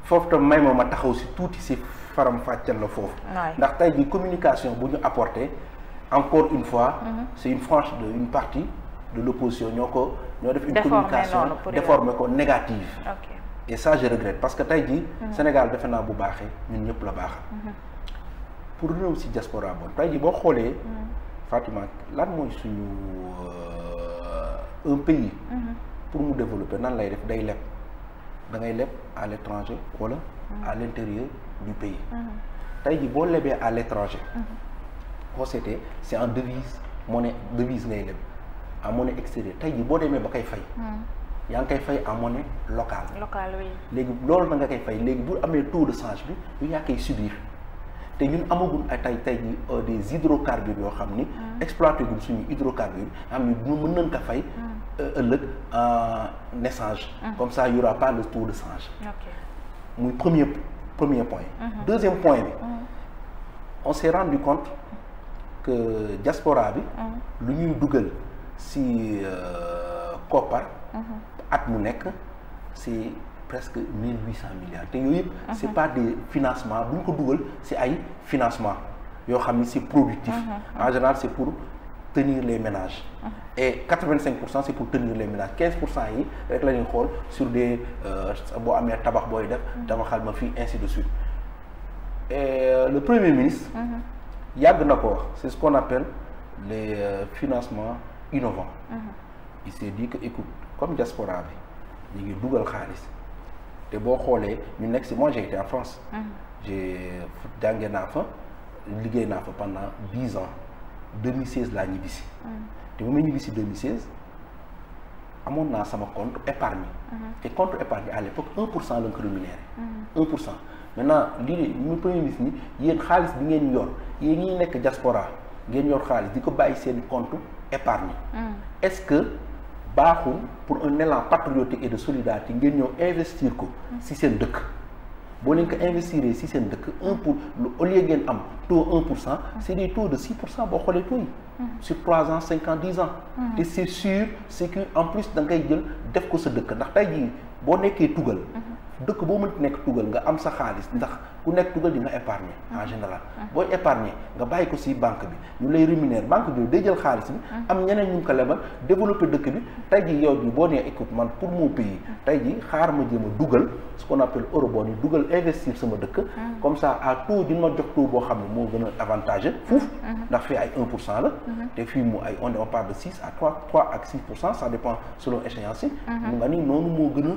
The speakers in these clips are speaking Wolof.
foofu tam may ma taxaw si tuuti si faram fàccal la foofu. ndax tey jii communication bu ñu apporté encore une fois. c'est une frange de une partie de l'opposition ñoo def une communication déformé ko négative. et ça je regrette parce que tey jii. Sénégal defe naa bu baaxee ñun ñëpp la baaxal. pour ñëw si diaspora bon tey jii boo xoolee. Fatima lan mooy suñu un pays. pour mu développer nan lay def day leb da ngay leb à l'étranger wala à l'intérieur du pays. tey jii boo lebee à l'étranger. OCT c'est en devise ngay leb en monnaie extérieure tey jii boo demee ba koy fay. yaa ngi koy fay en monnaie locale. Oui. léegi loolu na nga koy fay léegi bu amee taux de change bi yu yaa koy subir te ñun amagul ay tey jii des hydrocarbures yoo xam ni. exploité gul suñu hydrocarbures am ni ñu mën nañ ko fay. ëllëg en échange. comme ça y aura pas le taux de change. muy premier point. deuxième point bi. on s'est rendu compte que diaspora bi. lu ñuy dugal si koppar. at mu nekk c'est presque 1800 milliards te yooyu yëpp c'est pas des financements bu ñu ko dugal ci ay financement yoo xam ni c'est productif. En général c'est pour tenir les ménages. et 85% c'est pour tenir les ménages 15% yi rek la ñuy xool sur des boo amee tabax booy def dama xal ma fii ainsi de suite. et le premier ministre yàgg na ko wax c'est ce qu'on appelle les financements innovants. il s'est dit que écoute comme diaspora bi ñu ngi dugal xaalis te boo xoolee ñu nekk ci moi j'ai été en France. jànge naa fa liggéey naa fa pendant 10 ans 2016 laa ñibbisi. te bu may ñibbisi 2016 amoon naa sama compte épargne. te compte épargne à l'époque 1% lañ ko rémunéré. 1%. maintenant lii ñu premier ministre ni yéen xaalis bi ngeen yor yéen ñi nekk diaspora ngeen yor xaalis di ko bàyyi seen compte épargne. est-ce que baaxul pour un élan patriotique et de solidarité ngeen ñëw investir ko ci seen dëkk boo leen ko investir ci seen dëkk au lieu ngeen am taux 1% c'est des taux de 6% boo xoolee taux yi sur 3 ans 5 ans 10 ans te c'est sûr c'est que en plus da ngay jël def ko sa dëkk ndax tey jii boo nekkee tugal dëkk boo mënti nekk tugal nga am sa xaalis ndax ku nekk tugal di nga épargner en général booy épargner nga bàyyi ko ci banque bi ñu lay rémunérer banque bi day jël xaalis bi am ñeneen ñu ko lebal développer dëkk bi tey jii yow bi boo nee écoute man pour mon pays tey jii xaar ma jéem a dugal ce qu'on appelle eurobond yi dugal investir sama dëkk comme ça à taux di ma jox taux boo xam ne moo gën a avantageux fuuf ndax fii ay 1% la te fii mu ay on part de 6 à 3 ak 6% ça dépend selon échéance yi mu nga ni noonu moo gën a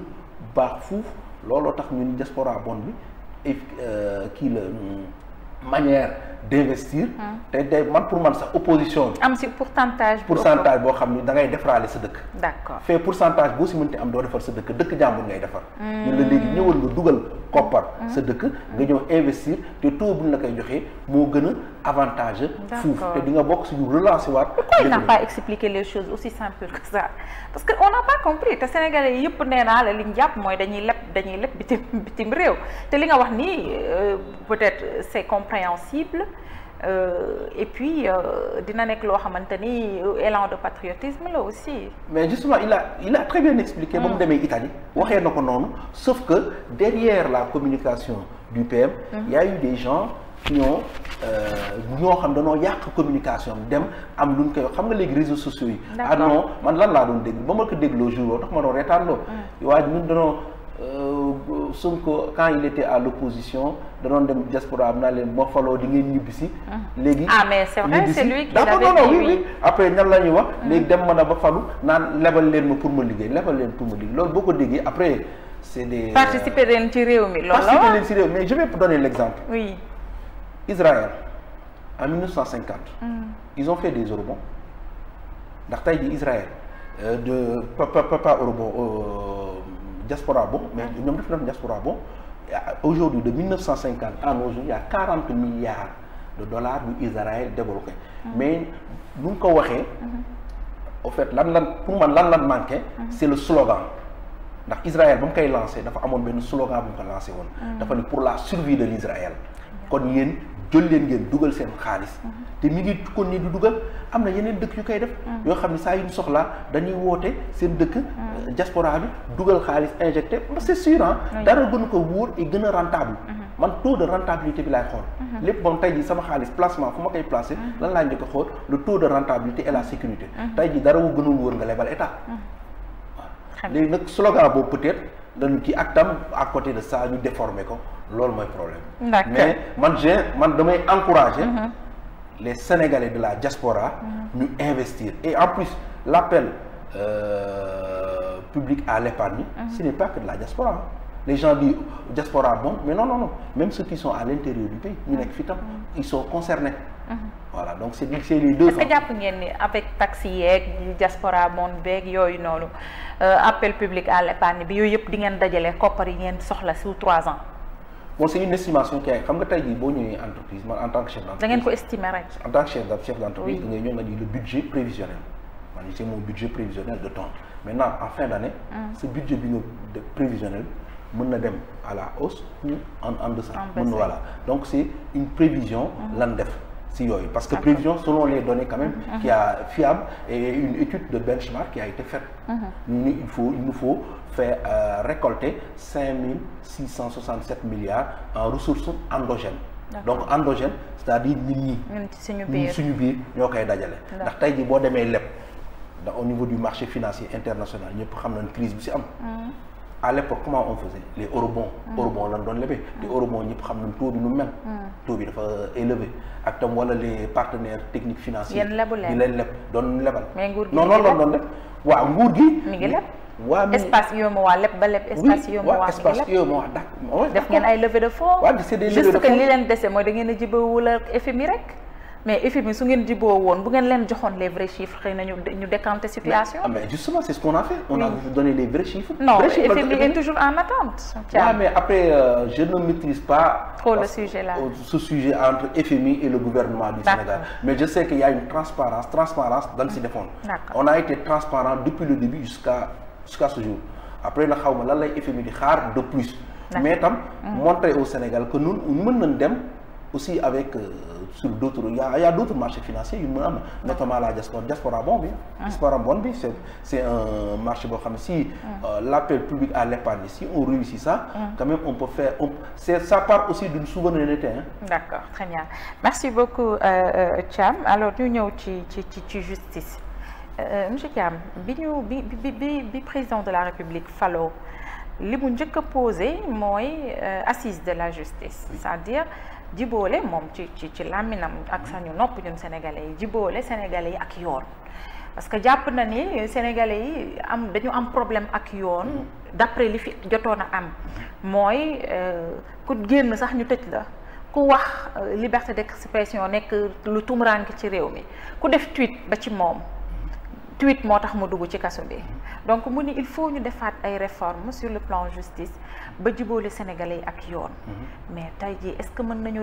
baax fuuf looloo tax ñun diaspora bond bi kii la manière d'investir te day man pour man sax opposition bi am si pourcentage boo xam ni da ngay defaraale sa dëkk. d'accord fait pourcentage boo si mënti am doo defar sa dëkk jàmbur ngay defar. ñun la léegi ñëwal nga dugal koppar sa dëkk nga ñëw investir te taux bu ñu la koy joxee moo gën a avantageux. fuuf te di nga bokk suñu relancer waat. pourquoi il n'a pas expliqué les choses aussi simples que ça parce que on n'a pas compris te Sénégalais yëpp nee naa la li ñu jàpp mooy dañuy leb bitim réew te li nga wax nii peut-être c'est compréhensible. Et puis dina nekk loo xamante ni élan de patriotisme là aussi. Mais justement il a très bien expliqué. ba mu demee Italie waxee na ko noonu sauf que derrière la communication du PM. Il y a eu des gens ñoo xam dañoo yàq communication dem am luñ koy xam nga léegi réseaux sociaux yi. ah non man lan laa doon dégg ba ma ko dégloo jour boobu tax ma doon reetaanloo. waaye ñun dañoo. Sonko quand il était à l'opposition danoon dem diaspora am naa leen moo faloo di ngeen ñibbisi. léegi mais c'est vrai c'est lui qui l'avait dit oui après ñan la ñuy wax. léegi dem ma na ba falu naan lebal leen ma pour ma liggéey loolu boo ko déggee après c'est des. participer leen ci réew mi loolu la participer leen ci réew mais je vais vous donner l'exemple. oui. Israël en 1950. ils ont fait des eurobonds ndax tey jii Israël de papa eurobond. Diaspora bon mais ñoom def na diaspora bon aujourd'hui de 1950 à nos jours il y a 40 milliards de dollars yu Israël développé mais nu mu ko waxee au fait lan manqué c'est le slogan ndax Israël ba mu koy lancé dafa amoon benn slogan bu mu ko lancé woon dafa ni pour la survie de l'Israël kon yéen jël leen ngeen dugal seen xaalis te mi ngi kon ni du dugal am na yeneen dëkk yu koy def yoo xam ne saa yu ñu soxlaa dañuy woote seen dëkk diaspora bi dugal xaalis injecté c'est sûr dara gën ko wóor et gën a rentable man taux de rentabilité bi laay xool lépp moom tey jii sama xaalis placement fu ma koy placé lan laa njëkk a xool le taux de rentabilité et la sécurité tey jii dara wu gënul wóor nga lebal état waaw léegi nag slogan boobu peut-être dañu kii ak tam à côté de ça ñu déformé ko loolu mooy problème mais man damay encourager les Sénégalais de la diaspora ñu investir et en plus l'appel public à l'épargne ce n'est pas que de la diaspora les gens disent diaspora bon mais non même ceux qui sont à l'intérieur du pays ñu nekk fi tam ils sont concernés voilà donc c'est les deux. est-ce que jàpp ngeen ni avec taxi yeeg diaspora bon beeg yooyu noonu appel public à l'épargne bi yooyu yëpp di ngeen dajale koppar yi ngeen soxla sous 3 ans. bon c'est une estimation qui xam nga tey jii boo ñëwee entreprise man en tant que chef d'entreprise. da ngeen ko estimer rek. en tant que chef d'entreprise da ngay ñëw nga ni le budget prévisionnel man c'est mon budget prévisionnel de temps maintenant en fin d'année. ce budget bi nga prévisionnel mën na dem à la hausse ou en deçà. Voilà donc c'est une prévision lan def. si yooyu parce que prévision selon les données quand même qui a fiable et une étude de benchmark qui a été faite il nous faut faire récolter 5667 milliards en ressources endogènes donc endogènes c'est-à-dire nit ñi suñu biir ñoo koy dajale ndax tey ji boo demee leb au niveau du marché financier international ñëpp xam nañ crise bi si am à l'époque comment on faisait les eurobonds lan doon lebee les eurobonds ñëpp xam nañ taux bi nu mel taux bi dafa élevé ak tam wala les partenaires techniques financiers di leen leb doon lebal non doon leb waaw nguur gi mi ngi leb waaw espace yooyu waa leb ba leb espace yooyu waa espace yooyu moo wax d'accord def ngeen ay levée de fonds c'est des levées de fonds juste que li leen dese mooy da ngeen a jibawul ak FMI rek mais FMI su ngeen jiboo woon bu ngeen leen joxoon les vrais chiffres xëy na ñu décanter situation. mais justement c'est ce qu'on a fait. On a donné les vrais chiffres. Non, FMI est toujours en attente. Ouais, mais après je ne maîtrise pas trop le sujet là. Ce sujet entre FMI et le gouvernement du Sénégal. Mais je sais qu'il y a une transparence dans ces fonds. On a été transparent depuis le début jusqu'à ce jour. Après na xaw ma lan lay FMI di xaar de plus. Mais tam montrer au Sénégal que nous mën nañ dem aussi avec sur d'autres il y a d'autres marchés financiers yu mën am notamment la diaspora bon bi diaspora bon bi c'est un marché boo xam ne si l'appel public à l'épargne si on réussit ça quand même on peut faire ça part aussi d'une souveraineté d'accord très bien merci beaucoup Thiam alors ñu ñëw ci justice monsieur Thiam bi président de la République fallo li mu njëkk a posé mooy assise de la justice c'est-à-dire jiboole moom ci làmminam ak sañu nopp ñun sénégalais yi jiboole sénégalais yi ak yoon parce que jàpp na ni sénégalais yi dañu am problème ak yoon d'après li fi jotoon a am mooy ku génn sax ñu tëj la ku wax liberté d'expression nekk lu tumuraanke ci réew mi ku def tweet ba ci moom tweet moo tax mu dugg ci kaso bi donc mu ni il faut ñu defaat ay réformes sur le plan justice ba jiboole sénégalais yi ak yoon mais tey jii est-ce que mën nañu